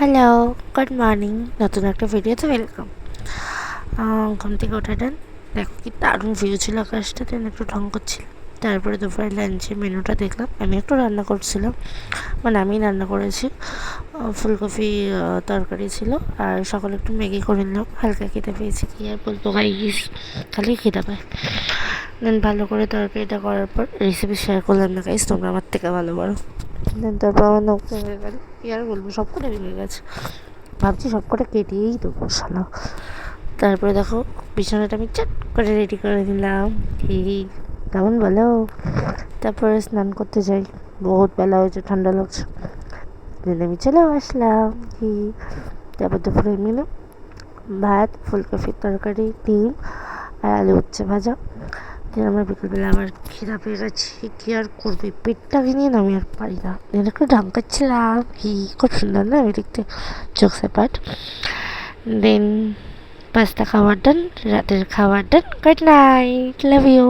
Hello, good morning. নতুন একটা ভিডিওতে ওয়েলকাম। ঘুম থেকে ওঠা দেন, দেখো কি দারুণ ভিউ ছিল আকাশটা, দেন একটু ঢং করছিল। তারপরে দুপুরে লাঞ্চে মেনুটা দেখলাম, আমি একটু রান্না করছিলাম, মানে আমি রান্না করেছি। ফুলকপি তরকারি ছিল, আর সকালে একটু ম্যাগি করে নিলাম। হালকা খেতে পেয়েছি, কি আর বলবো গাইস, খালি খেতে পায়। দেন ভালো করে তরকারিটা করার পর রেসিপি শেয়ার করলাম না গাইস, তোমরা আমার থেকে ভালো পারো। দেন তারপর আমার নখ ভেঙে গেল, কি আর বলবো, সব কটা ভেঙে গেছে। ভাবছি সব কটা কেটেই দেবো শালা। তারপরে দেখো বিছানাটা আমি চট করে রেডি করে দিলাম। ঠিক কেমন বলো? তারপরে স্নান করতে যাই, বহুত বেলা হয়েছে, ঠান্ডা লাগছে। দেন আমি চলেও আসলাম। কি তারপর দুপুরে নিলাম ভাত, ফুলকপির তরকারি, ডিম আর আলু উচ্ছে ভাজা। দেন আমার বিকেলবেলা আমার খিদা পেয়ে গেছে, কী আর করবে, পেটটাকে নিয়ে না আমি আর পারি না। দেন একটু ঢাকাচ্ছিলাম, কি খুব সুন্দর না আমি দেখতে, চোখ সেপাট। দেন পাস্তা খাওয়ার ডান, রাতের খাওয়ার done. Good night, love you.